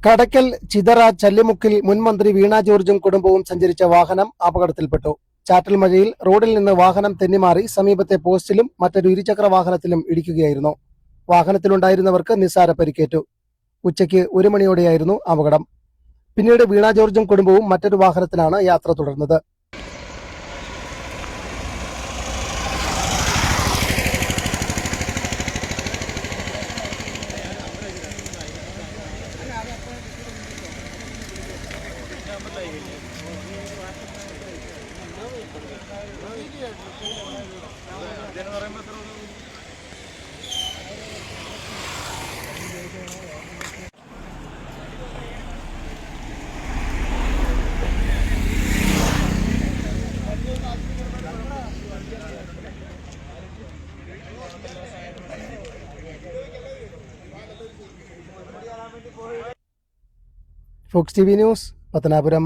കടയ്ക്കൽ ചിതറ ചല്ലിമുക്കിൽ മുൻ മന്ത്രി വീണ ജോർജും കുടുംബവും സഞ്ചരിച്ച വാഹനം അപകടത്തിൽപ്പെട്ടു. ചാറ്റൽ മഴയിൽ റോഡിൽ നിന്ന് വാഹനം തെന്നിമാറി സമീപത്തെ പോസ്റ്റിലും മറ്റൊരു ഇരുചക്ര വാഹനത്തിലും ഇടിക്കുകയായിരുന്നു. വാഹനത്തിലുണ്ടായിരുന്നവർക്ക് നിസ്സാര പരിക്കേറ്റു. ഉച്ചയ്ക്ക് 1 മണിയോടെയായിരുന്നു അപകടം. പിന്നീട് വീണ ജോർജും കുടുംബവും മറ്റൊരു വാഹനത്തിലാണ് യാത്ര തുടർന്നത്. Fox TV news, Pathanapuram.